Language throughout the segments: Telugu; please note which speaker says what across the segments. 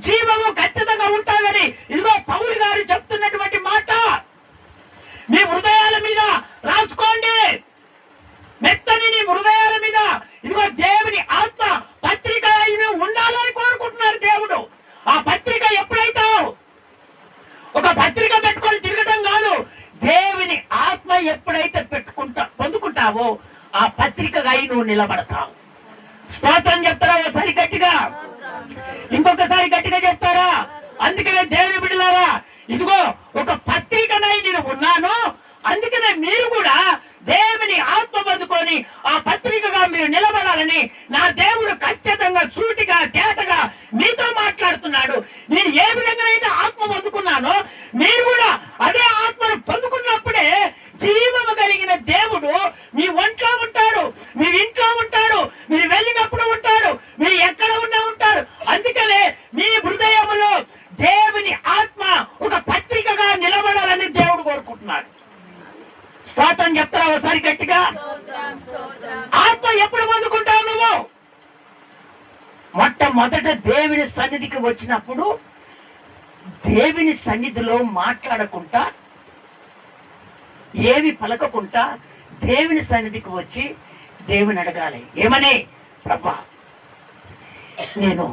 Speaker 1: జీవము ఖచ్చితంగా ఉంటుందని ఇదిగో పౌలు గారు చెప్తున్నటువంటి మాట మీ హృదయాల మీద రాసుకోండి. మెత్తని నీ హృదయాల మీద ఇదిగో దేవుని ఆత్మ పత్రిక ఉండాలని కోరుకుంటున్నారు దేవుడు. ఆ పత్రిక ఎప్పుడైతే ఒక పత్రిక పెట్టుకొని తిరగటం కాదు, దేవుని ఆత్మ ఎప్పుడైతే పొందుకుంటావో ఆ పత్రికగా నువ్వు నిలబడతావు. స్తోత్రం చెప్తారా ఒకసారి గట్టిగా, ఇంకొకసారి గట్టిగా చెప్తారా? అందుకనే దేవుని బిడ్డలారా, ఇదిగో ఒక పత్రికనై నేను ఉన్నాను, అందుకనే మీరు కూడా దేవుని ఆత్మ పొందుకొని ఆ పత్రికగా మీరు నిలబడాలని నా దేవుడు ఖచ్చితంగా సూటిగా తేటగా మీతో మాట్లాడుతున్నాడు. నేను ఏ విధంగా అయితే ఆత్మ పొందుకున్నానో మీరు కూడా అదే ఆత్మను పొందుకున్నప్పుడే జీవము కలిగిన దేవుడు మీ ఒంట్లో ఉంటాడు, మీ ఇంట్లో ఉంటాడు, మీరు వెళ్ళినప్పుడు ఉంటాడు, మీరు ఎక్కడ ఉన్నా ఉంటారు. అందుకనే మీ హృదయములో దేవుని ఆత్మ ఒక పత్రికగా నిలబడాలని దేవుడు కోరుకుంటున్నాడు. స్తోత్రం చెప్తారా ఒకసారి గట్టిగా? ఆత్మ ఎప్పుడు పొందుకుంటావు నువ్వు? మొట్టమొదట దేవుని సన్నిధికి వచ్చినప్పుడు దేవుని సన్నిధిలో మాట్లాడకుండా ఏవి పలకకుండా దేవుని సన్నిధికి వచ్చి దేవుని అడగాలి. ఏమని? ప్రభా, నేను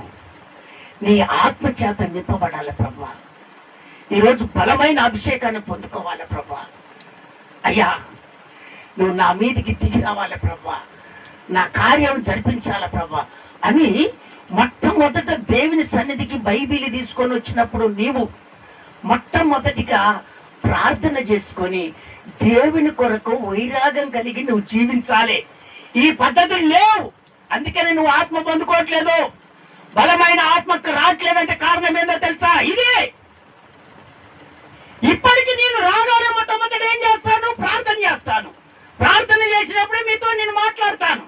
Speaker 1: నీ ఆత్మ చేత నింపబడాలి ప్రభా, ఈరోజు బలమైన అభిషేకాన్ని పొందుకోవాలి ప్రభా, అయ్యా నువ్వు నా మీదికి దిగి రావాలి ప్రభా, నా కార్యం జరిపించాలి ప్రభా అని మొట్టమొదట దేవుని సన్నిధికి బైబిల్ తీసుకొని వచ్చినప్పుడు నీవు మొట్టమొదటిగా ప్రార్థన చేసుకొని దేవుని కొరకు వైరాగం కలిగి నువ్వు జీవించాలి. ఈ పద్ధతులు లేవు, అందుకని నువ్వు ఆత్మ పొందుకోవట్లేదు, బలమైన ఆత్మకు రావట్లేదంటే కారణం ఏందో తెలుసా? ఇదే. ఇప్పటికి నేను రాగానే మొట్టమొదటి ఏం చేస్తాను? ప్రార్థన చేస్తాను. ప్రార్థన చేసినప్పుడే మీతో నేను మాట్లాడతాను.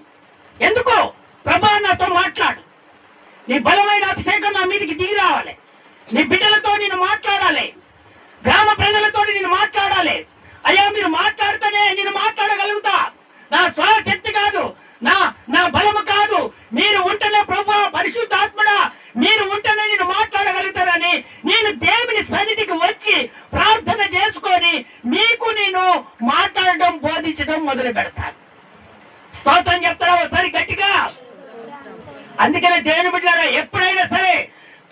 Speaker 1: ఎందుకో? ప్రభా నాతో మాట్లాడు, నీ బలమైన అభిషేకం నా మీదకి దిగి రావాలి, నీ బిడ్డలతో నేను మాట్లాడాలి, గ్రామ ప్రజలతో నేను మాట్లాడాలి. అయ్యా మీరు మాట్లాడితేనే నేను మాట్లాడగలుగుతా, నా స్వశక్తి కాదు, నా బలము కాదు, మీరు ఉంటేనే ప్రభా పరిశుద్ధాత్మడా మీరు ఉంటేనే నేను మాట్లాడగలుగుతానని నేను దేవుని సన్నిధికి వచ్చి ప్రార్థన చేసుకొని మీకు నేను మాట్లాడడం బోధించడం మొదలు పెడతాను. స్తోత్రం చెప్తారా ఒకసారి గట్టిగా? అందుకనే దేవుని బిడ్డలారా, ఎప్పుడైనా సరే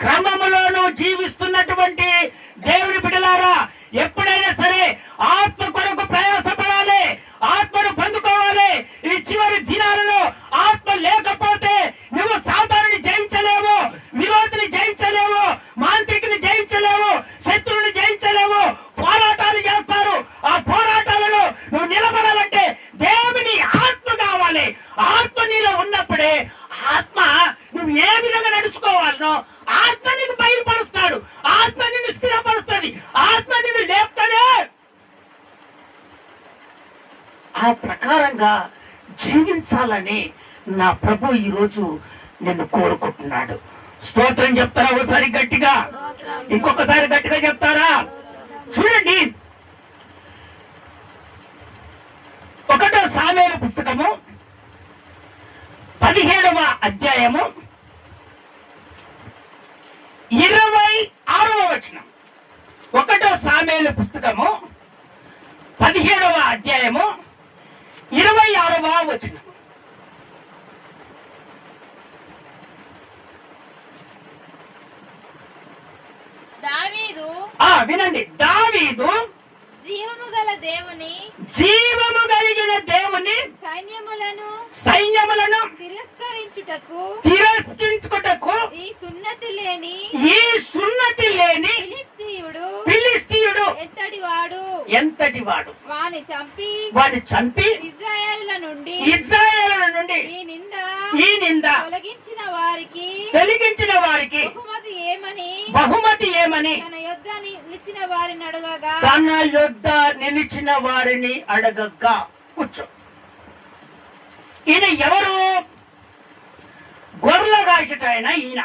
Speaker 1: క్రమములోనూ జీవిస్తున్నటువంటి దేవుని బిడ్డలారా, ఎప్పుడైనా సరే ఆత్మ కొరకు ప్రయాసపడాలి, ఆత్మను పొందుకోవాలి. ఈ చివరి దినాలలో ఆత్మ లేకపోతే నువ్వు సాతానుని జయించలేవు, విరోధిని జయించలేవు, మాంత్రికుని జయించలేవు, శత్రువుని జయించలేవు. పోరాటాలు చేస్తారు, ఆ పోరాటాలలో నువ్వు నిలబడాలంటే దేవుని ఆత్మ కావాలి. ఆత్మ నీలో ఉన్నప్పుడే ఆత్మ నువ్వు ఏ విధంగా నడుచుకోవాలనో ఆత్మ నిన్ను బయలుపరుస్తాడు, ఆత్మ నిన్ను స్థిరపరుస్తుంది, ఆత్మ నిన్ను లేపుతాడే. ఆ ప్రకారంగా జీవించాలని నా ప్రభు ఈరోజు నిన్ను కోరుకుంటున్నాడు. స్తోత్రం చెప్తారా ఒకసారి గట్టిగా? ఇంకొకసారి గట్టిగా చెప్తారా? చూడండి, 1 సామెల పుస్తకము 17వ అధ్యాయము 26వ వచనం. 1 సామెల పుస్తకము 17వ అధ్యాయము 26వ వచనం.
Speaker 2: దావీదు
Speaker 1: వినండి, దావీదు
Speaker 2: జీవము గల దేవుని,
Speaker 1: జీవము కలిగిన దేవుని సైన్యములను తిరస్కరించుటకు
Speaker 2: ఈ సున్నతి లేని
Speaker 1: ఫిలిష్తీయుడు ఎంతటి వాడు
Speaker 2: వాని
Speaker 1: చంపి ఇశ్రాయేలుల నుండి ఈ నింద తొలగించిన వారికి బహుమతి ఏమని తన యొద్ద నిలిచిన వారిని అడగగా. కూర్చో. ఈయన ఎవరు? గొర్రెల కాసట ఈయన.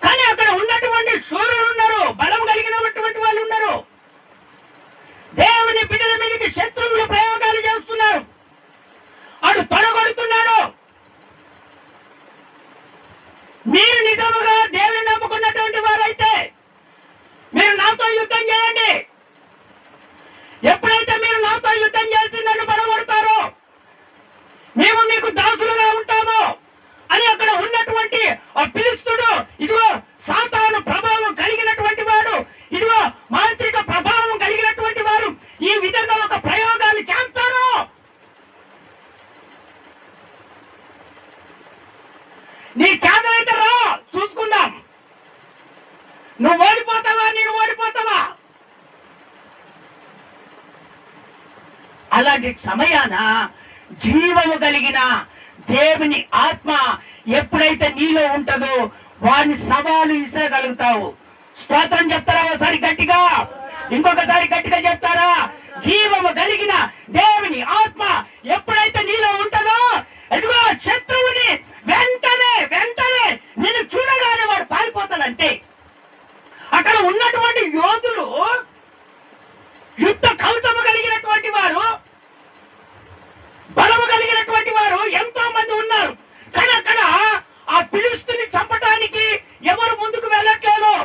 Speaker 1: కానీ అక్కడ ఉన్నటువంటి శూరులు ఉన్నారు, బలం కలిగినటువంటి వాళ్ళు ఉన్నారు. దేవుని బిడ్డల మీదకి శత్రువులు ప్రయోగాలు చేస్తున్నారు, అటు తొడగొడుతున్నాడు. ఆ పిలుస్తుడు ఇదిగో సాతాను ప్రభావం కలిగినటువంటి వాడు, ఇదిగో మాంత్రిక ప్రభావం కలిగినటువంటి వారు ఈ విధంగా ఒక ప్రయోగాలు చేస్తారు. నీ చేతనైతే రా, చూసుకుందాం. నువ్వు ఓడిపోతావా, నేను ఓడిపోతావా? అలాంటి సమయాన జీవము కలిగిన దేవుని ఆత్మ ఎప్పుడైతే నీలో ఉంటుందో వాడిని సవాలు ఇసరగలుగుతావు. స్తోత్రం చెప్తారా ఒకసారి గట్టిగా? ఇంకొకసారి గట్టిగా చెప్తారా? జీవము కలిగిన దేవుని ఆత్మ ఎప్పుడైతే నీలో ఉంటుందో ఎదుగో శత్రువుని వెంటనే నేను చూడగానే వాడు పారిపోతాడంటే. అక్కడ ఉన్నటువంటి యోధులు, యుద్ధ కవచము కలిగినటువంటి వారు, బలము కలిగినటువంటి వారు ఎంతో మంది ఉన్నారు. కానీ అక్కడ ఆ ఫిలిష్తీయుని చంపడానికి ఎవరు ముందుకు వెళ్ళట్లేదు.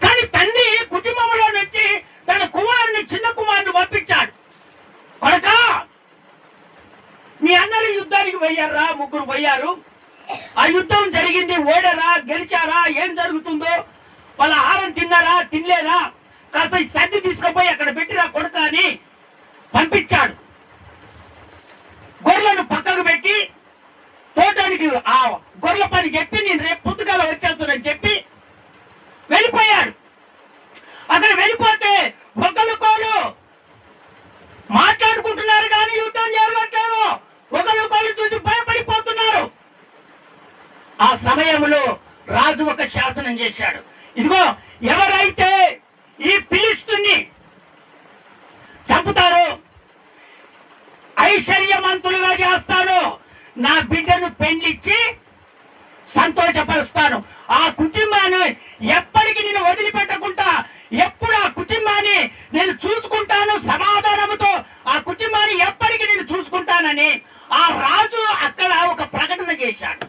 Speaker 1: కానీ తండ్రి కుటుంబంలో నుంచి తన కుమారుని, చిన్న కుమారుని పంపించాడు. కొడకా, మీ అన్నలు యుద్ధానికి పోయారా? ముగ్గురు పోయారు. ఆ యుద్ధం జరిగింది, ఓడారా, గెలిచారా, ఏం జరుగుతుందో, వాళ్ళ ఆహారం తిన్నారా, తినలేదా, కాస్త సర్ది తీసుకుపోయి అక్కడ పెట్టిరా కొడుక అని పంపించాడు. గొర్రెలను పక్కకు పెట్టి తోటానికి ఆ గొర్రెల పని చెప్పి నేను రేపు పుస్తకాలు వచ్చేస్తానని చెప్పి వెళ్ళిపోయాడు. అక్కడ వెళ్ళిపోతే ఒకరికొకరు మాట్లాడుకుంటున్నారు కానీ యుద్ధం జరగట్లేదు. ఒకరికొకరు చూసి భయపడిపోతున్నారు. ఆ సమయంలో రాజు ఒక శాసనం చేశాడు. ఇదిగో, ఎవరైతే ఈ ఫిలిష్తీయుని చంపుతారో, ఐశ్వర్యవంతులుగా చేస్తాను, నా బిడ్డను పెండ్లిచ్చి సంతోషపరుస్తాను, ఆ కుటుంబాన్ని ఎప్పటికీ నేను వదిలిపెట్టకుండా ఎప్పుడు ఆ కుటుంబాన్ని నేను చూసుకుంటాను, సమాధానంతో ఆ కుటుంబాన్ని ఎప్పటికీ నేను చూసుకుంటానని ఆ రాజు అక్కడ ఒక ప్రకటన చేశాడు.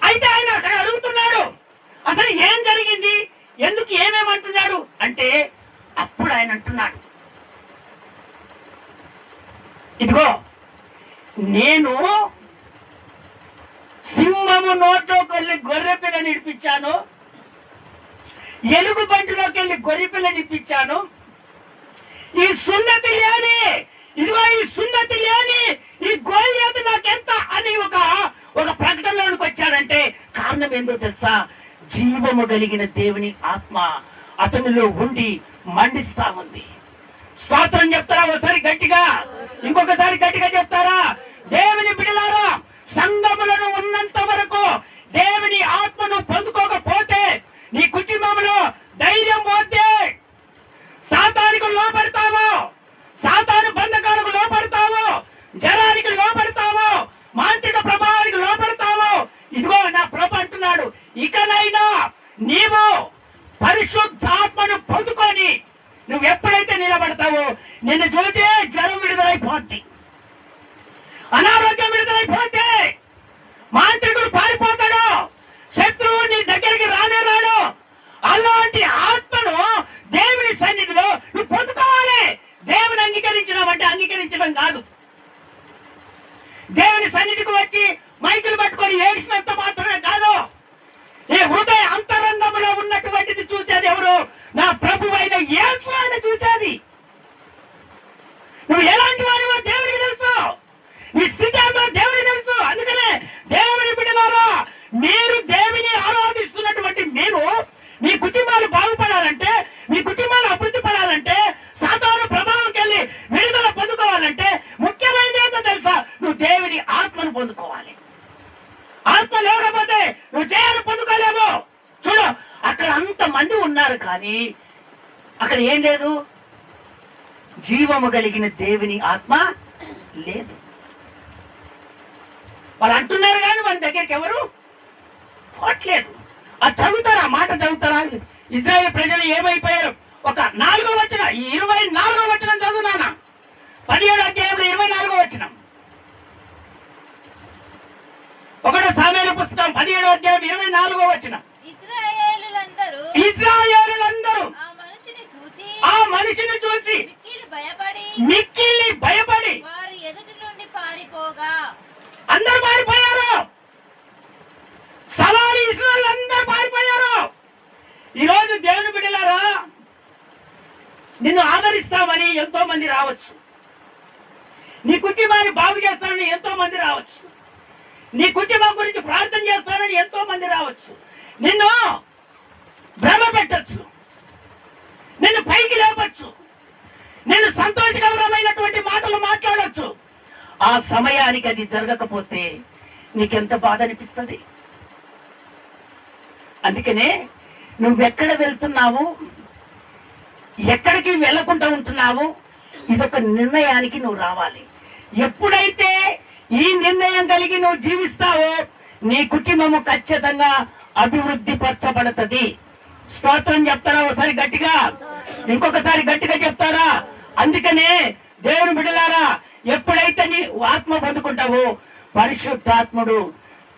Speaker 1: అయితే ఆయన అక్కడ అడుగుతున్నాడు, అసలు ఏం జరిగింది, ఎందుకు ఏమేమంటున్నాడు అంటే, అప్పుడు ఆయన అంటున్నాడు, ఇదిగో నేను సింహము నోట్లోకి వెళ్ళి గొర్రె పిల్లని ఇడిపించాను, ఎలుగు బంటిలోకి వెళ్ళి గొర్రె పిల్లని ఇప్పించాను. ఈ సున్నతి లేని, ఇదిగో ఈ సున్నతి లేని ఈ గోలియాతు నాకెంత అని ఒక ప్రకటనలోనికి వచ్చాడంటే కారణం ఏందో తెలుసా? జీవము కలిగిన దేవుని ఆత్మ అతనిలో ఉండి మండిస్తా ఉంది. స్తోత్రం చెప్తారా ఒకసారి గట్టిగా? ఇంకొకసారి గట్టిగా చెప్తారా? దేవుని బిడ్డలారా, సంఘములను ఉన్నంత వరకు దేవుని ఆత్మను పొందుకోకపోతే నీ కుటుంబంలో ధైర్యం పోతే సాతానికి లోపడతావో, సాతాను బంధకాలకు లోపడతావో, జరానికి లోపడతావో, మాంత్రిక ప్రభావానికి లోపడతావో. ఇదిగో నా ప్రభు అంటున్నాడు, ఇకనైనా నీవు పరిశుద్ధాత్మను పొందుకొని నువ్వు ఎప్పుడైతే నిలబడతావో నిన్ను చూసే జ్వరం విడుదలైపోద్ది, అనారోగ్యం విడుదలైపోతే, మాంత్రికుడు పారిపోతాడు, శత్రువు నీ దగ్గరికి రానే రాడు. అలాంటి ఆత్మను దేవుని సన్నిధిలో నువ్వు పొందుకోవాలి. దేవుని అంగీకరించడం అంగీకరించడం కాదు. దేవుని సన్నిధికి వచ్చి మైకులు పట్టుకొని ఏడ్చినంత మాత్రమే కాదు. ఈ హృదయ అంతరంగంలో ఉన్నటువంటిది చూసేది ఎవరు? నా ప్రభువైన యేసు అని చూసేది. నువ్వు ఎలాంటి వారివో దేవునికి తెలుసు, నీ స్థితి ఏందో దేవునికి తెలుసు. అందుకనే దేవుని బిడ్డలారా, మీరు దేవుని ఆరాధిస్తున్నటువంటి మీరు మీ కుటుంబాలు బాగుపడాలంటే, మీ కుటుంబాలు అభివృద్ధి పడాలంటే, సాధారణ ప్రభావంకి వెళ్ళి విడుదల పొందుకోవాలంటే ముఖ్యమైనది ఏంటో తెలుసా? నువ్వు దేవుని ఆత్మను పొందుకోవాలి. ఆత్మ లేకపోతే నువ్వు జయాన్ని పొందుకోలేవు. చూడు, అక్కడ అంతమంది ఉన్నారు కానీ అక్కడ ఏం లేదు, జీవము కలిగిన దేవుని ఆత్మ లేదు. వాళ్ళు అంటున్నారు కానీ వాళ్ళ దగ్గరికి ఎవరు పోట్లేదు. అది చదువుతారా? మాట చదువుతారా? ఇజ్రాయేల్ ప్రజలు ఏమైపోయారు? ఒక 4వ వచనం, ఈ 24వ వచనం చదువునానా, 17వ అధ్యాయంలో 24వ వచనం. 1 సమూయేలు పుస్తకం 17వ అధ్యాయం 24వ వచనం. ఇశ్రాయేలులందరూ ఆ మనిషిని చూసి మిక్కిలి భయపడి
Speaker 2: వారి ఎదుటి నుండి
Speaker 1: ఎంతో మంది రావచ్చు. నీ కుటుంబాన్ని బాగు చేస్తానని ఎంతో మంది రావచ్చు. నీ కుటుంబం గురించి ప్రార్థన చేస్తానని ఎంతో మంది రావచ్చు. నిన్ను భ్రమ పెట్టచ్చు, నిన్ను పైకి లేపచ్చు, నిన్ను సంతోషకరమైనటువంటి మాటలు మాట్లాడచ్చు. ఆ సమయానికి అది జరగకపోతే నీకెంత బాధ అనిపిస్తుంది. అందుకనే నువ్వెక్కడ వెళ్తున్నావు, ఎక్కడికి వెళ్ళకుండా ఉంటున్నావు, ఇదొక నిర్ణయానికి నువ్వు రావాలి. ఎప్పుడైతే ఈ నిర్ణయం కలిగి నువ్వు జీవిస్తావో నీ కుటుంబము ఖచ్చితంగా అభివృద్ధి పరచబడుతుంది. స్తోత్రం చెప్తారా ఒకసారి గట్టిగా, ఇంకొకసారి గట్టిగా చెప్తారా? అందుకనే దేవుని బిడ్డలారా, ఎప్పుడైతే నీ ఆత్మ పొందుకుంటావో పరిశుద్ధాత్ముడు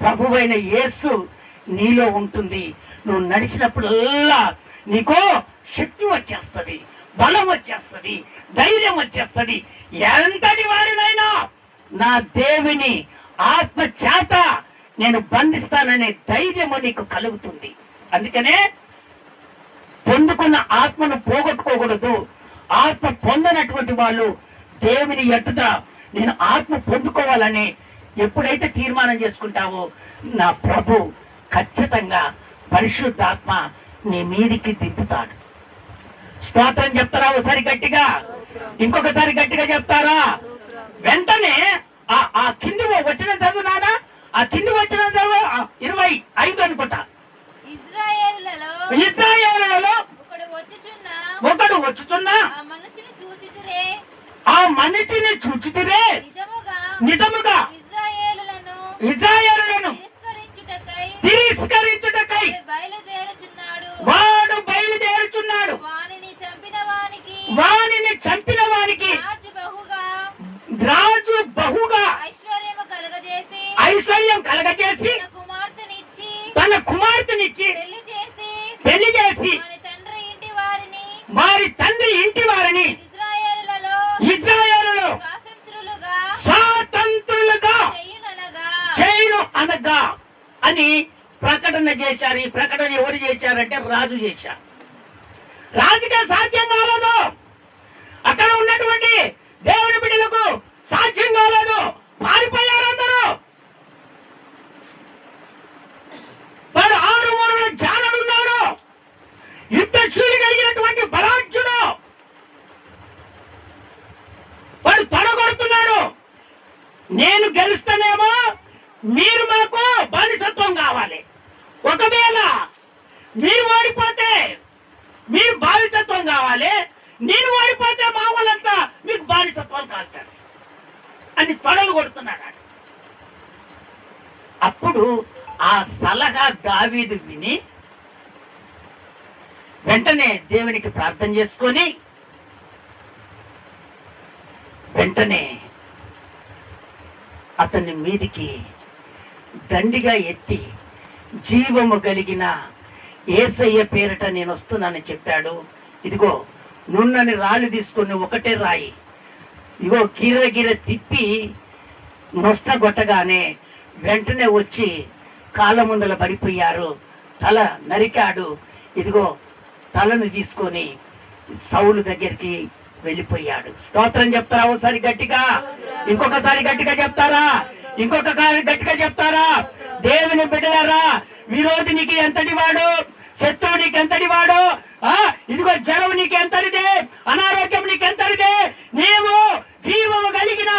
Speaker 1: ప్రభువైన యేసు నీలో ఉంటుంది. నువ్వు నడిచినప్పుడల్లా నీకు శక్తి వచ్చేస్తుంది, బలం వచ్చేస్తుంది, ధైర్యం వచ్చేస్తుంది. ఎంతటి వాడినైనా నా దేవుని ఆత్మ చేత నేను బంధిస్తాననే ధైర్యము నీకు కలుగుతుంది. అందుకనే పొందుకున్న ఆత్మను పోగొట్టుకోకూడదు. ఆత్మ పొందనటువంటి వాళ్ళు దేవుని ఎట్టుట నేను ఆత్మ పొందుకోవాలని ఎప్పుడైతే తీర్మానం చేసుకుంటావో నా ప్రభు ఖచ్చితంగా పరిశుద్ధాత్మ నీ మీదికి దింపుతాడు. స్తోత్రం చెప్తారా ఒకసారి గట్టిగా, ఇంకొకసారి గట్టిగా చెప్తారా? వెంటనే ఆ కింది వచ్చిన చదువునానా, ఆ కింది వచ్చిన చదువు 25 అనుకుంటా. ఇశ్రాయేలులలో ఒకడు వచ్చుచున్నా ఆ మనిషిని చూచితిరే, నిజముగా ఇశ్రాయేలులను తిరస్కరించుటకై వాడు బయలుదేరుచున్నాడు. వానిని చంపిన వానికి రాజు బహుగా ఐశ్వర్యం కలగజేసి తన కుమార్తెనిచ్చి పెళ్లి చేసి వారి తండ్రి ఇంటి వారిని ఇశ్రాయేలులో స్వాతంత్రులుగా చేయును అనగా అని ప్రకటన చేశారు. ఈ ప్రకటన ఎవరు చేశారంటే రాజు చేశారు. రాజుకే సాధ్యం కాలేదు, అక్కడ ఉన్నటువంటి దేవుని బిడ్డలకు సాధ్యం కాలేదు. పారిపోయారు అందరూ. వాడు 6 మూరల జానుడున్నాడు, యుద్ధశూలి కలిగినటువంటి బలాఢ్యుడు. వాడు తొడగొడుతున్నాడు. నేను గెలుస్తానేమో, మీరు మాకు బానిసత్వం కావాలి. ఒకవేళ మీరు ఓడిపోతే మీరు బానిసత్వం కావాలి, నేను ఓడిపోతే మా వాళ్ళంతా మీకు బానిసత్వం కాల్చారు అని తొడలు కొడుతున్నాడు. అప్పుడు ఆ సలహా దావీదు విని వెంటనే దేవునికి ప్రార్థన చేసుకొని వెంటనే అతన్ని మీదికి దండిగా ఎత్తి జీవము కలిగిన యేసయ్య పేరిట నేను వస్తున్నానని చెప్పాడు. ఇదిగో నున్నని రాళ్ళు తీసుకొని ఒకటే రాయి ఇగో గిర తిప్పి నొష్టగొట్టగానే వెంటనే వచ్చి కాళ్ళ ముందల పడిపోయారు. తల నరికాడు. ఇదిగో తలను తీసుకొని సౌలు దగ్గరికి వెళ్ళిపోయాడు. స్తోత్రం చెప్తారా ఒకసారి గట్టిగా, ఇంకొకసారి గట్టిగా చెప్తారా, ఇంకొకసారి గట్టిగా చెప్తారా? దేవుని బిడ్డలారా, విరోధినికి ఎంతటి వాడు, శత్రువు నీకు ఎంతటి వాడు, ఇదిగో జ్వరం నీకు ఎంతటిదే, అనారోగ్యం నీకు ఎంతటిదే, నీవు జీవము కలిగిన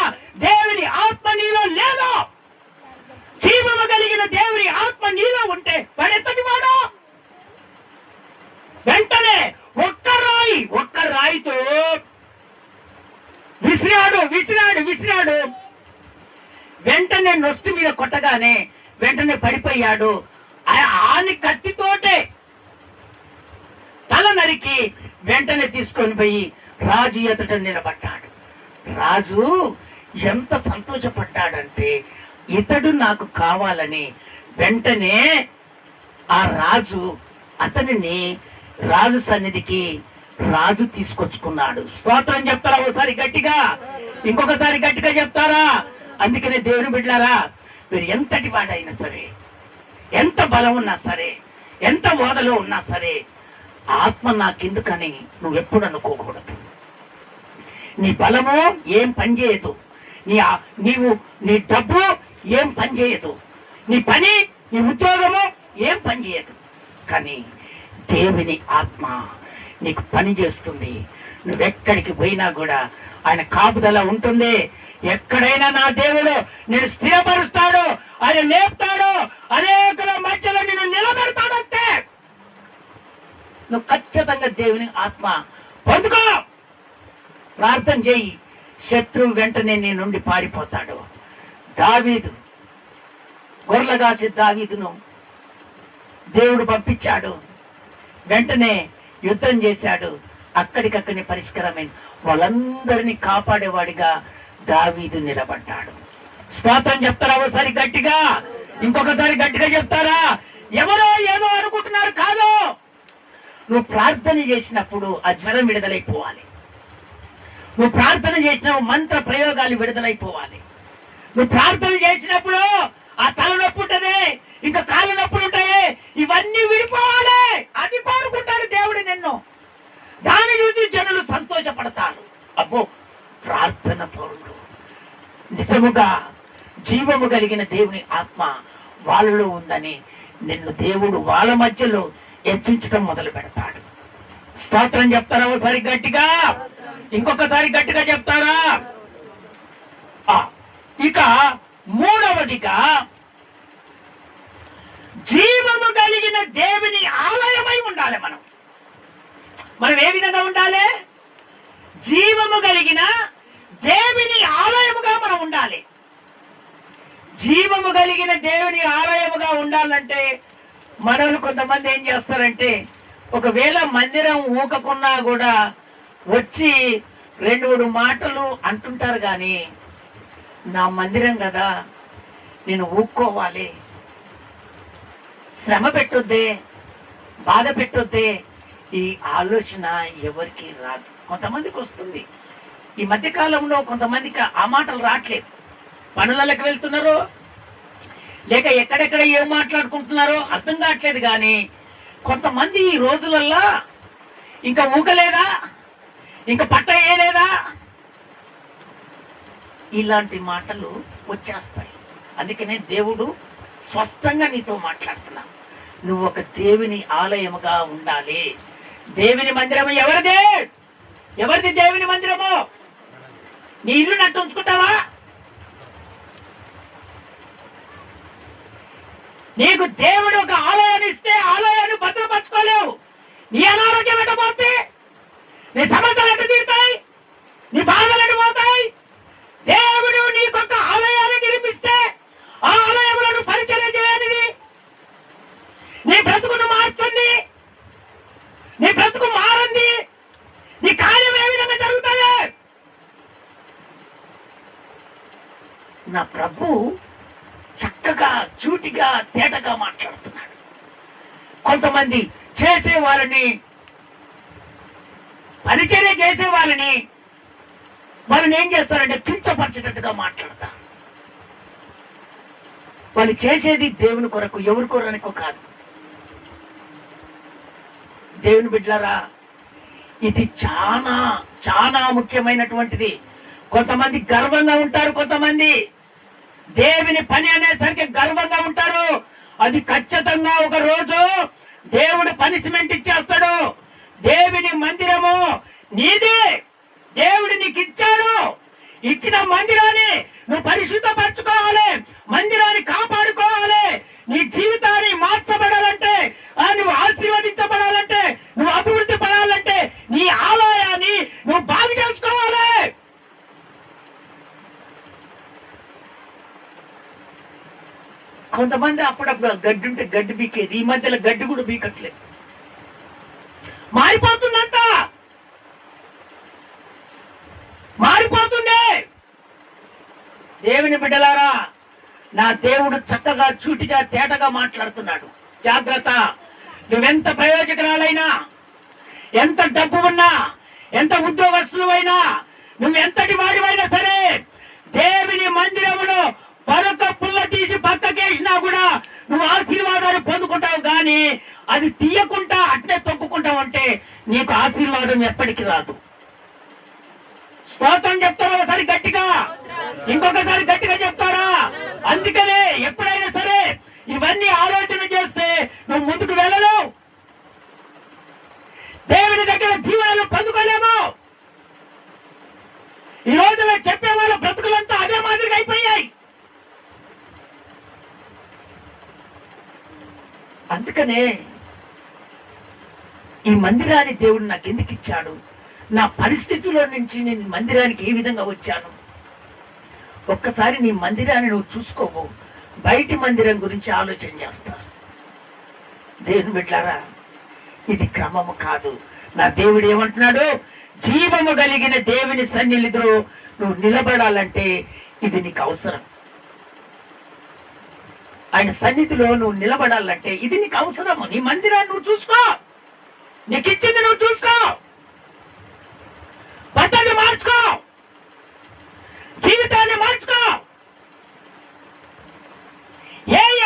Speaker 1: దేవుని ఆత్మ నీలో లేదు. జీవము కలిగిన దేవుని ఆత్మ నీలో ఉంటే వాడు ఎంతటి వాడు? వెంటనే ఒక్క రాయితో విసిరాడు. వెంటనే నొస్తు మీద కొట్టగానే వెంటనే పడిపోయాడు. ఆని కత్తితోటే తల నరికి వెంటనే తీసుకొని పోయి రాజు ఎదుట నిలబడ్డాడు. రాజు ఎంత సంతోషపడ్డాడంటే ఇతడు నాకు కావాలని వెంటనే ఆ రాజు అతనిని రాజు సన్నిధికి రాజు తీసుకొచ్చుకున్నాడు. స్తోత్రం చెప్తారా ఒకసారి గట్టిగా, ఇంకొకసారి గట్టిగా చెప్తారా? అందుకనే దేవుని బిడ్డలారా, మీరు ఎంతటి వాడైనా సరే, ఎంత బలం ఉన్నా సరే, ఎంత ఓదలో ఉన్నా సరే, ఆత్మ నాకెందుకని నువ్వు ఎప్పుడు అనుకోకూడదు. నీ బలము ఏం పనిచేయదు, నీ డబ్బు ఏం పనిచేయదు, నీ పని నీ ఉద్యోగము ఏం పనిచేయదు. కానీ దేవుని ఆత్మ నీకు పని చేస్తుంది. నువ్వెక్కడికి పోయినా కూడా ఆయన కాపుదల ఉంటుంది. ఎక్కడైనా నా దేవుడు నేను స్థిరపరుస్తాడు, ఆయన లేపుతాడు, అనేకుల మధ్యలో నేను నిలబెడతాడంటే నువ్వు ఖచ్చితంగా దేవుని ఆత్మ పొందుకో. ప్రార్థన చేయి, శత్రువు వెంటనే నీ నుండి పారిపోతాడు. దావీదు గొర్రెగాసే దావీదును దేవుడు పంపించాడు, వెంటనే యుద్ధం చేశాడు, అక్కడికక్కడిని పరిష్కారమైన వాళ్ళందరినీ కాపాడేవాడిగా దావీదు నిలబడ్డాడు. స్తోత్రం చెప్తారా? ఒకసారి గట్టిగా, ఇంకొకసారి గట్టిగా చెప్తారా? ఎవరో ఏదో అనుకుంటున్నారు కాదు. నువ్వు ప్రార్థన చేసినప్పుడు ఆ జ్వరం విడుదలైపోవాలి. నువ్వు ప్రార్థన చేసినప్పుడు మంత్ర ప్రయోగాలు విడుదలైపోవాలి. నువ్వు ప్రార్థన చేసినప్పుడు ఆ తల నొప్పి ఉంటుంది, ఇంకా కాళ్ళ నొప్పులు ఉంటాయి, ఇవన్నీ విడిపోవాలి. అది కోరుకుంటాడు దేవుడు నిన్ను. దాన్ని చూసి జనులు సంతోషపడతారు. అబ్బో, ప్రార్థన పౌరుడు, నిజముగా జీవము కలిగిన దేవుని ఆత్మ వాళ్ళలో ఉందని నిన్ను దేవుడు వాళ్ళ మధ్యలో హెచ్చించడం మొదలు పెడతాడు. స్తోత్రం చెప్తారా? ఒకసారి గట్టిగా, ఇంకొకసారి గట్టిగా చెప్తారా? ఇక మూడవదిగా, జీవము కలిగిన దేవుని ఆలయమై ఉండాలి. మనం ఏ విధంగా ఉండాలి? జీవము కలిగిన దేవుని ఆలయముగా మనం ఉండాలి. జీవము కలిగిన దేవుని ఆలయముగా ఉండాలంటే మనల్ని కొంతమంది ఏం చేస్తారంటే, ఒకవేళ మందిరం ఊకకున్నా కూడా వచ్చి 2-3 మాటలు అంటుంటారు. కానీ నా మందిరం కదా, నేను ఊక్కోవాలి, శ్రమ పెట్టొద్దే, బాధ పెట్టొద్దే, ఈ ఆలోచన ఎవరికి రాదు. కొంతమందికి వస్తుంది. ఈ మధ్యకాలంలో కొంతమందికి ఆ మాటలు రావట్లేదు. పనులకు వెళ్తున్నారు, లేక ఎక్కడెక్కడ ఏం మాట్లాడుకుంటున్నారో అర్థం కావట్లేదు. కానీ కొంతమంది ఈ రోజులల్లా ఇంకా ఊకలేదా, ఇంకా పట్ట వేయలేదా, ఇలాంటి మాటలు వచ్చేస్తాయి. అందుకనే దేవుడు స్పష్టంగా నీతో మాట్లాడుతున్నా, నువ్వు ఒక దేవుని ఆలయముగా ఉండాలి. దేవుని మందిరము ఎవరిది? ఎవరిది దేవుని మందిరము? నీ ఇల్లు నట్టు ఉంచుకుంటావా? నీకు దేవుడు ఒక ఆలయాన్ని ఇస్తే ఆలయాన్ని భద్రపరచుకోలేవు. నీ అనారోగ్యం ఎట్టపోతే, నీ సమస్యలు ఎట్ట తీరుతాయి, నీ బాధలు ఎట్టిపోతాయి. దేవుడు నీకొక ఆలయాన్ని నిర్మిస్తే ఆ ఆలయములను పరిచయం చేయనిది నీ బ్రతుకును మార్చండి, నీ బ్రతుకు మారండి, నీ కార్యం ఏ విధంగా జరుగుతుంది? నా ప్రభు చక్కగా చూటిగా తేటగా మాట్లాడుతున్నాడు. కొంతమంది చేసే వాళ్ళని, పరిచర్య చేసే వాళ్ళని ఏం చేస్తారంటే కించపరిచేటట్టుగా మాట్లాడతారు. వాళ్ళు చేసేది దేవుని కొరకు, ఎవరి కొరకో కాదు. దేవుని బిడ్డలారా, ఇది చాలా చాలా ముఖ్యమైనటువంటిది. కొంతమంది గర్వంగా ఉంటారు, కొంతమంది దేవుని పని అనేసరికి గర్వంగా ఉంటారు. అది ఖచ్చితంగా ఒక రోజు దేవుడు పనిష్మెంట్ ఇచ్చేస్తాడు. దేవుని మందిరము నీదే, దేవుడు నీకు ఇచ్చాడు. ఇచ్చిన మందిరాన్ని నువ్వు పరిశుద్ధపరచుకోవాలి, మందిరాన్ని కాపాడుకోవాలి. నీ జీవితాన్ని మార్చబడాలంటే, నువ్వు ఆశీర్వదించబడాలంటే, నువ్వు అభివృద్ధి పడాలంటే నీ ఆలయాన్ని నువ్వు బాగు చేసుకోవాలి. కొంతమంది అప్పుడప్పుడు గడ్డి ఉంటే గడ్డి బీకేది, ఈ మధ్యలో గడ్డి కూడా బీకట్లేదు. మారిపోతుందంట, మారిపోతుంది. దేవుని బిడ్డలారా, నా దేవుడు చక్కగా చూటిగా తేటగా మాట్లాడుతున్నాడు. జాగ్రత్త. నువ్వెంత ప్రయోజకురాలైనా, ఎంత డబ్బు ఉన్నా, ఎంత ఉద్యోగస్తులు అయినా, నువ్వెంతటి వాడివైనా సరే, దేవుని మందిరములో పరక పుల్ల తీసి పక్కకేసినా కూడా నువ్వు ఆశీర్వాదాన్ని పొందుకుంటావు. కానీ అది తీయకుండా అట్నే తొక్కుకుంటావు అంటే నీకు ఆశీర్వాదం ఎప్పటికీ రాదు. స్తోత్రం చెప్తారా ఒకసారి గట్టిగా? ఇంకొకసారి గట్టిగా చెప్తారా? అందుకనే ఎప్పుడైనా సరే ఇవన్నీ ఆలోచన చేస్తే నువ్వు ముందుకు వెళ్ళలేవు, దేవుని దగ్గర దీవెనలు పొందుకోలేము. ఈ రోజున చెప్పే వాళ్ళ బ్రతుకులంతా అదే మాదిరిగా అయిపోయాయి. అందుకనే ఈ మందిరాన్ని దేవుడు నాకు ఎందుకు ఇచ్చాడు, నా పరిస్థితిలో నుంచి నేను మందిరానికి ఏ విధంగా వచ్చాను, ఒక్కసారి నీ మందిరాన్ని నువ్వు చూసుకోవు, బయటి మందిరం గురించి ఆలోచన చేస్తా. దేవుని బిడ్డలారా, ఇది క్రమము కాదు. నా దేవుడు ఏమంటున్నాడు? జీవము కలిగిన దేవుని సన్నిధిలో నువ్వు నిలబడాలంటే ఇది నీకు అవసరం. ఆయన సన్నిధిలో నువ్వు నిలబడాలంటే ఇది నీకు అవసరము. నీ మందిరాన్ని నువ్వు చూసుకో, నీకు ఇచ్చింది నువ్వు చూసుకో, పద్ధతి మార్చుకో, జీవితాన్ని మార్చుకో.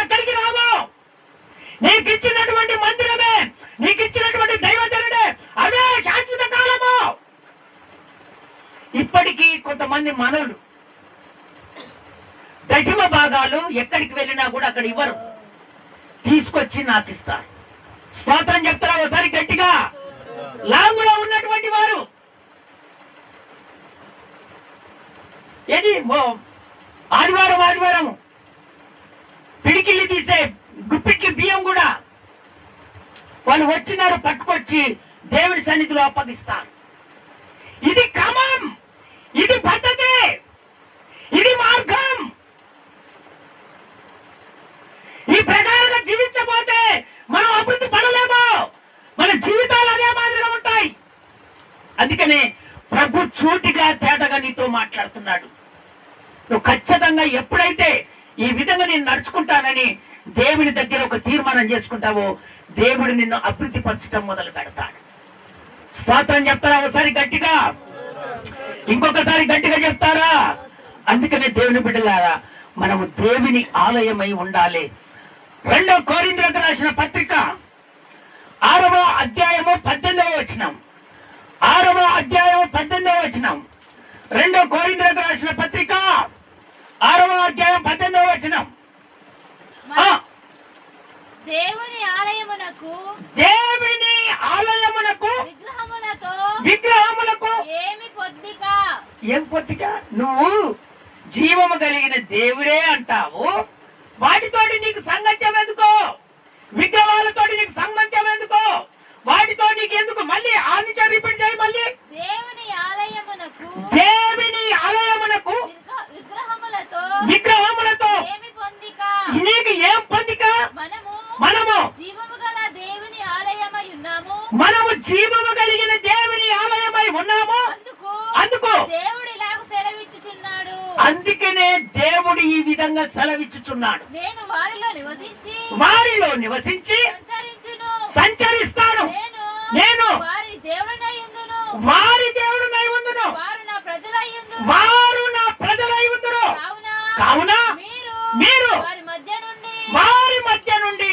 Speaker 1: ఎక్కడికి రావు, నీకు ఇచ్చినటువంటి మందిరమే, నీకు ఇచ్చినటువంటి దైవజనుడే, అవే శాశ్వత కాలము. ఇప్పటికీ కొంతమంది మనలు దశమ భాగాలు ఎక్కడికి వెళ్ళినా కూడా అక్కడ ఇవ్వరు, తీసుకొచ్చి నాకు ఇస్తారు. స్తోత్రం చెప్తారా ఒకసారి గట్టిగా? లాంగులో ఉన్నటువంటి వారు ఏది ఆదివారం పిడికిల్లి తీసే గుప్పికి బియ్యం కూడా వాళ్ళు వచ్చినారు పట్టుకొచ్చి దేవుడి సన్నిధిలో అప్పగిస్తారు. ఇది క్రమం, ఇది పద్ధతి, ఇది మార్గం. ఈ ప్రకారంగా జీవించబోతే మనం అభివృద్ధి పడలేము, మన జీవితాలు అదే మాదిరిగా ఉంటాయి. అందుకనే ప్రభు చూటిగా తేటగా నీతో మాట్లాడుతున్నాడు. నువ్వు ఖచ్చితంగా ఎప్పుడైతే ఈ విధంగా నేను నడుచుకుంటానని దేవుని దగ్గర ఒక తీర్మానం చేసుకుంటావో, దేవుడు నిన్ను అభివృద్ధి పరచడం మొదలు పెడతాడు. స్తోత్రం చెప్తారా ఒకసారి గట్టిగా? ఇంకొకసారి గట్టిగా చెప్తారా? అందుకనే దేవుని బిడ్డలారా, మనము దేవుని ఆలయమై ఉండాలి. 2 కొరింథీయులకు రాసిన పత్రిక 6వ అధ్యాయము 18వ వచనం. 6వ అధ్యాయము 18వ వచనం. 2 కొరింథీయులకు రాసిన పత్రిక 6వ అధ్యాయం 18వ వచనం.
Speaker 2: దేవుని ఆలయమునకు
Speaker 1: విగ్రహములకు ఏం పొత్తిక? నువ్వు జీవము కలిగిన దేవుడే అంటావు, వాటితోటి నీకు సంగత్యం ఎందుకో? విగ్రహాలతోటి నీకు సంబంధం ఎందుకో? వాటితో నీకు ఎందుకు? మళ్ళీ ఆ నుంచి రిపీట్ చేయి. మళ్ళీ
Speaker 2: దేవుని ఆలయమునకు
Speaker 1: విగ్రహములతో నీకు ఏం పొందిక? మనము
Speaker 2: జీవము గల దేవుని ఆలయమై ఉన్నాము.
Speaker 1: మనము జీవము కలిగిన దేవుని ఆలయమై ఉన్నాము. అందుకు
Speaker 2: దేవుడు ఇలాగ సెలవిచ్చుచున్నాడు.
Speaker 1: అందుకనే దేవుడు ఈ విధంగా సెలవిచ్చుచున్నాడు.
Speaker 2: నేను వారిలో నివసించి
Speaker 1: సంచరిస్తాను. నేను
Speaker 2: వారి దేవుడనై ఉందును.
Speaker 1: వారు నా ప్రజలై ఉందును. కావున మీరు వారి మధ్య నుండి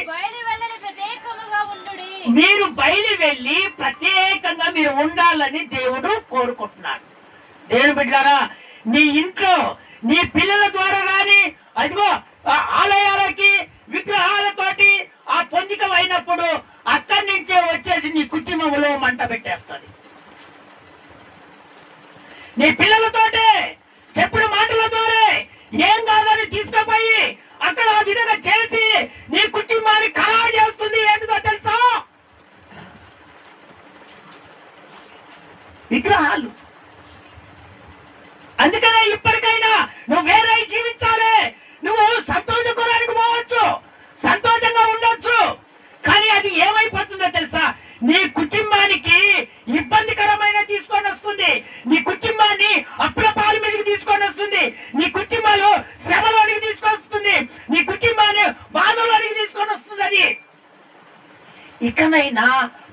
Speaker 1: మీరు బయలు వెళ్ళి ప్రత్యేకంగా మీరు ఉండాలని దేవుడు కోరుకుంటున్నాడు. దేవుని బిడ్డలారా, నీ ఇంట్లో నీ పిల్లల ద్వారా గాని అదిగో ఆలయాలకి విగ్రహాలతోటి ఆ పొందికం అయినప్పుడు అక్కడి నుంచే వచ్చేసి నీ కుటుంబంలో మంట పెట్టేస్తుంది. నీ పిల్లలతోటే చెప్పుడు మాటలతోనే ఏం కాదని తీసుకుపోయి అక్కడ ఆ విధంగా చేసి నీ కుటుంబాన్ని ఖరారు చేస్తుంది. ఏంటిదో తెలుసా? విగ్రహాలు. అందుకనే ఇప్పటికైనా నువ్వు వేరే జీవించాలి. నువ్వు సంతోషకరానికి పోవచ్చు, సంతోషంగా ఉండొచ్చు, కానీ అది ఏమైపోతుందో తెలుసా? నీ కుటుంబానికి ఇబ్బందికరమైన తీసుకొని వస్తుంది, నీ కుటుంబాన్ని అప్రపాల మీదకి తీసుకొని వస్తుంది, నీ కుటుంబాలు శ్రమలోనికి తీసుకొస్తుంది, నీ కుటుంబాన్ని బాధలోనికి తీసుకొని వస్తుంది. అది ఇకనైనా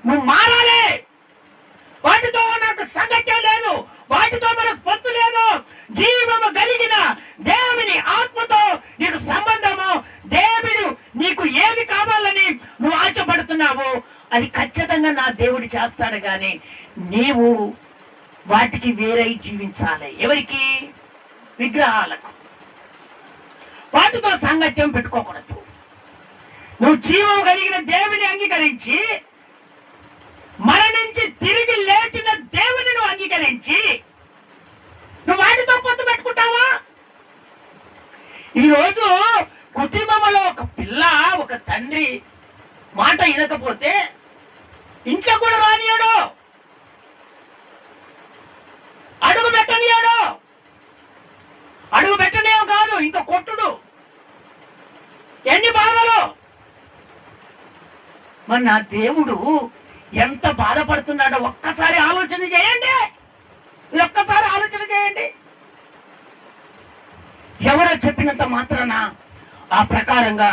Speaker 1: నువ్వు మారాలి. వాటితో నాకు సంగత్యం లేదు, వాటితో మనకు పొత్తు లేదు. జీవము కలిగిన దేవుని ఆత్మతో నీకు సంబంధము. దేవుడు నీకు ఏది కావాలని నువ్వు ఆశపడుతున్నావు అది ఖచ్చితంగా నా దేవుడు చేస్తాడు. కానీ నీవు వాటికి వేరై జీవించాలి. ఎవరికి? విగ్రహాలకు. వాటితో సాంగత్యం పెట్టుకోకూడదు. నువ్వు జీవం కలిగిన దేవుని అంగీకరించి, మరణించి తిరిగి లేచిన దేవుని నువ్వు అంగీకరించి నువ్వు వాటితో పొత్తు పెట్టుకుంటావా? ఈరోజు కుటుంబంలో ఒక పిల్ల, ఒక తండ్రి మాట వినకపోతే ఇంట్లో కూడా రానియాడు, అడుగు పెట్టనియాడు. అడుగు పెట్టనేమో కాదు, ఇంకా కొట్టుడు. ఎన్ని బాధలు! మరి నా దేవుడు ఎంత బాధపడుతున్నాడో ఒక్కసారి ఆలోచన చేయండి. ఒక్కసారి ఆలోచన చేయండి. ఎవరో చెప్పినంత మాత్రాన ఆ ప్రకారంగా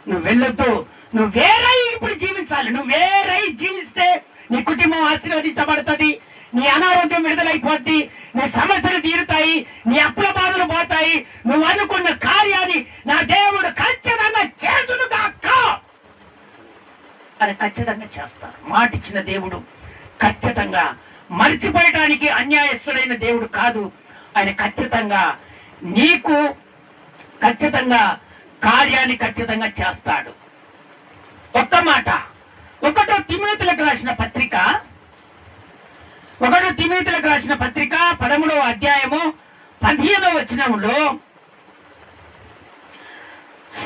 Speaker 1: నువ్వు వెళ్ళొద్దు. నువ్వు వేరై ఇప్పుడు జీవించాలి. నువ్వు వేరై జీవిస్తే నీ కుటుంబం ఆశీర్వదించబడుతుంది, నీ అనారోగ్యం విడుదలైపోద్ది, నీ సమస్యలు తీరుతాయి, నీ అప్పుల బాధలు పోతాయి. నువ్వు అనుకున్న కార్యాన్ని నా దేవుడు ఖచ్చితంగా చేసును కాక అని ఖచ్చితంగా చేస్తారు. మాట ఇచ్చిన దేవుడు ఖచ్చితంగా మర్చిపోయటానికి అన్యాయస్తుడైన దేవుడు కాదు. ఆయన ఖచ్చితంగా నీకు ఖచ్చితంగా కార్యాన్ని ఖచ్చితంగా చేస్తాడు. ఒక్క మాట, 1 తిమోతిలకు రాసిన పత్రిక 13వ అధ్యాయము 15వ వచనములో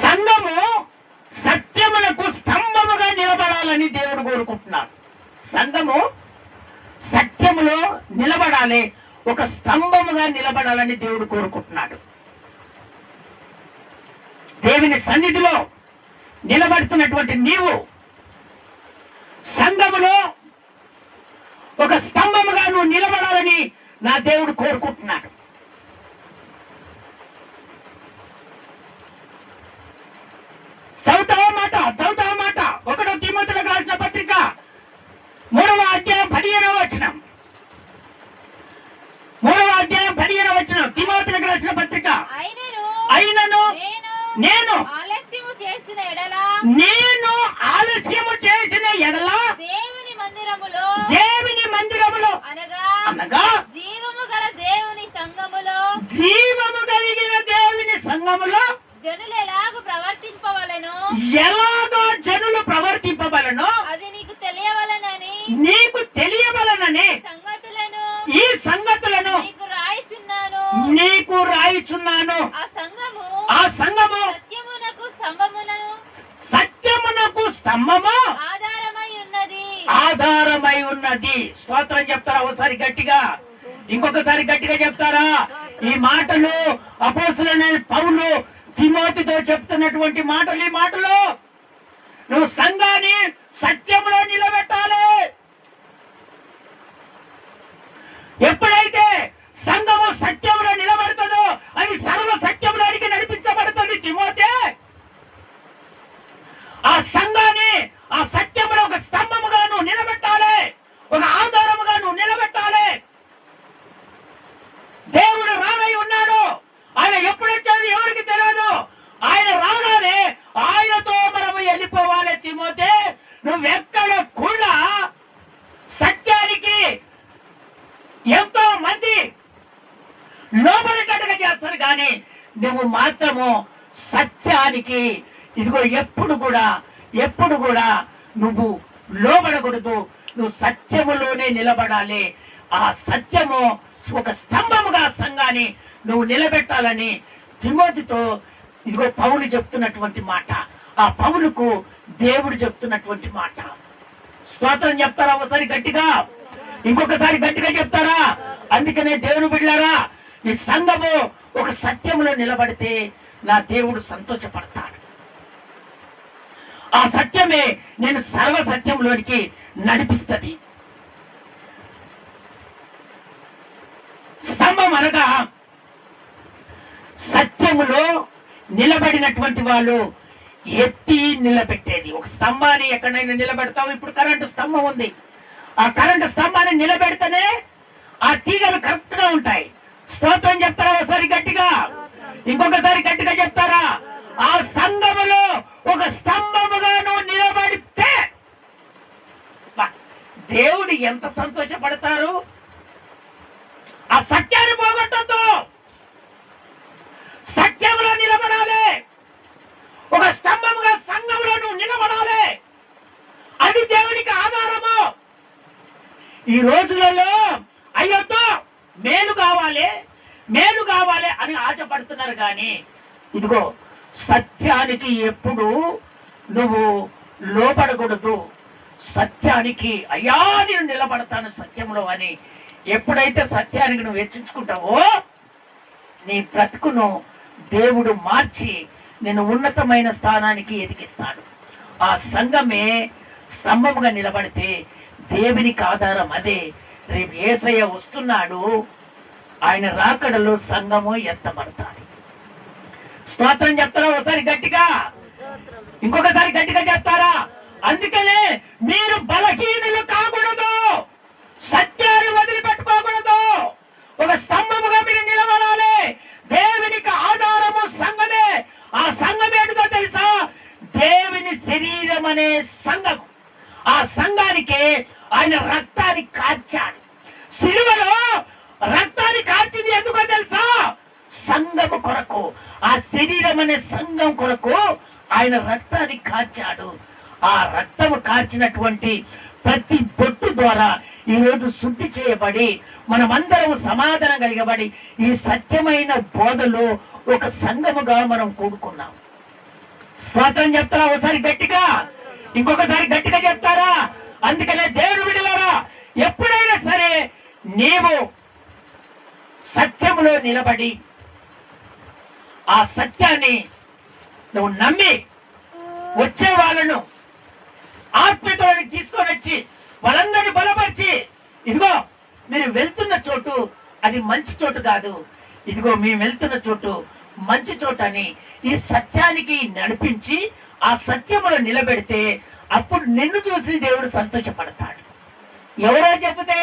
Speaker 1: సంఘము సత్యమునకు స్తంభముగా నిలబడాలని దేవుడు కోరుకుంటున్నాడు. సంఘము సత్యములో నిలబడాలి, ఒక స్తంభముగా నిలబడాలని దేవుడు కోరుకుంటున్నాడు. దేవుని సన్నిధిలో నిలబడుతున్నటువంటి నీవు సంఘములో ఒక స్తంభముగా నువ్వు నిలబడాలని నా దేవుడు కోరుకుంటున్నాడు. చదువుతావా మాట 1 తిమోతిలకు రాసిన పత్రిక 3వ అధ్యాయం 15వ వచనం. 3వ అధ్యాయం 15వ వచనం. తిమోతిలకు రాసిన పత్రిక. అయినను నేను ఆలస్యము చేసిన ఎడల దేవుని మందిరములో అనగా జీవము కలిగిన దేవుని సంఘములో
Speaker 2: జనులు
Speaker 1: ప్రవర్తింపవలెను
Speaker 2: అది నీకు తెలియవలనని
Speaker 1: ఈ సంగతులను నీకు రాయిచున్నాను. ఆ సంఘము సత్యమునకు స్తంభము ఆధారమై ఉన్నది. స్తోత్రం చెప్తారా? ఒకసారి గట్టిగా, ఇంకొకసారి గట్టిగా చెప్తారా? ఈ మాటలు అపోస్తలుడైన పౌలు తిమోతితో చెప్తున్నటువంటి మాటలు. ఈ మాటలు నువ్వు సంఘాన్ని సత్యములో నిలబెట్టాలి. ఎప్పుడైతే సంఘము సత్యంలో నిలబడుతుందో అది సర్వ సత్యంలోనికి నడిపించబడుతుంది. తిమోతే, ఆ సంఘాన్ని ఆ సత్యంలో ఒక స్తంభముగా నువ్వు నిలబెట్టాలి, ఒక ఆధారముగా నువ్వు నిలబెట్టాలి. దేవుడు రానై ఉన్నాడు. ఆయన ఎప్పుడు వచ్చేది ఎవరికి తెలియదు. ఆయన రాగానే ఆయనతో మనము వెళ్ళిపోవాలి. తిమోతే, నువ్వెక్కడ కూడా సత్యానికి ఎంతో మంది లోబడేటట్టుగా చేస్తారు, కానీ నువ్వు మాత్రము సత్యానికి ఇదిగో ఎప్పుడు కూడా నువ్వు లోబడకూడదు. నువ్వు సత్యములోనే నిలబడాలి. ఆ సత్యము ఒక స్తంభముగా సంఘాన్ని నువ్వు నిలబెట్టాలని తిమోతితో ఇదిగో పౌలు చెప్తున్నటువంటి మాట. ఆ పౌలుకు దేవుడు చెప్తున్నటువంటి మాట. స్తోత్రం చెప్తారా? ఒకసారి గట్టిగా, ఇంకొకసారి గట్టిగా చెప్తారా? అందుకనే దేవుని బిడ్డలారా, ఈ సంఘము ఒక సత్యములో నిలబడితే నా దేవుడు సంతోషపడతాడు. ఆ సత్యమే నేను సర్వ సత్యంలోనికి నడిపిస్తుంది. స్తంభం అనగా సత్యములో నిలబడినటువంటి వాళ్ళు ఎత్తి నిలబెట్టేది. ఒక స్తంభాన్ని ఎక్కడైనా నిలబెడతావు. ఇప్పుడు కరెంటు స్తంభం ఉంది. ఆ కరెంటు స్తంభాన్ని నిలబెడితేనే ఆ తీగలు కరెక్ట్ గా ఉంటాయి. స్తోత్రం చెప్తారా? ఒకసారి గట్టిగా, ఇంకొకసారి గట్టిగా చెప్తారా? ఆ స్తంభములో ఒక స్తంభముగా నువ్వు నిలబడితే దేవుడు ఎంత సంతోషపడతారు. సత్యాన్ని పోగొట్టద్దు. సత్యంలో నిలబడాలి. ఒక స్తంభముగా సంఘంలో నువ్వు నిలబడాలి. అది దేవునికి ఆధారము. ఈ రోజులలో అయ్యొద్దు మేలు కావాలి మేలు కావాలి అని ఆశపడుతున్నారు. కానీ ఇదిగో సత్యానికి ఎప్పుడు నువ్వు లోపడకూడదు. సత్యానికి అయ్యా నేను నిలబడతాను సత్యంలో అని ఎప్పుడైతే సత్యానికి నువ్వు హెచ్చించుకుంటావో నీ బ్రతుకును దేవుడు మార్చి నేను ఉన్నతమైన స్థానానికి ఎదిగిస్తాడు. ఆ సంఘమే స్తంభముగా నిలబడితే దేవునికి ఆధారం అదే. రేపు యేసయ్య వస్తున్నాడు. ఆయన రాకడలో సంఘము ఎత్తబడతాడు. స్తోత్రం చెప్తారా? ఒకసారి గట్టిగా, ఇంకొకసారి గట్టిగా చెప్తారా? అందుకనే మీరు బలహీనులు కాకూడదు. సత్యాన్ని వదిలిపెట్టుకోకూడదు. ఒక స్తంభముగా మీరు నిలబడాలి. దేవునికి ఆధారము సంఘమే. ఆ సంఘం ఏంటో తెలుసా? దేవుని శరీరం అనే సంఘం. ఆ సంఘానికి ఆయన రక్తాన్ని కార్చాడు. సిలువలో రక్తాన్ని కార్చింది ఎందుకో తెలుసా? సంఘము కొరకు, ఆ శరీరం అనే సంఘం కొరకు ఆయన రక్తాన్ని కార్చాడు. ఆ రక్తము కార్చినటువంటి ప్రతి బొట్టు ద్వారా ఈరోజు శుద్ధి చేయబడి మనమందరం సమాధానం కలిగబడి ఈ సత్యమైన బోధలో ఒక సంఘముగా మనం కూడుకున్నాం. స్తోత్రం చెప్తారా? ఒకసారి గట్టిగా, ఇంకొకసారి గట్టిగా చెప్తారా? అందుకనే దేవుని బిడ్డలారా, ఎప్పుడైనా సరే నీవు సత్యములో నిలబడి ఆ సత్యాన్ని నువ్వు నమ్మి వచ్చే వాళ్ళను ఆత్మీయతలోకి తీసుకొని వచ్చి వాళ్ళందరినీ బలపరిచి, ఇదిగో మీరు వెళ్తున్న చోటు అది మంచి చోటు కాదు, ఇదిగో మేము వెళ్తున్న చోటు మంచి చోటు అని ఈ సత్యానికి నడిపించి ఆ సత్యములో నిలబెడితే అప్పుడు నిన్ను చూసి దేవుడు సంతోషపడతాడు. ఎవరో చెబితే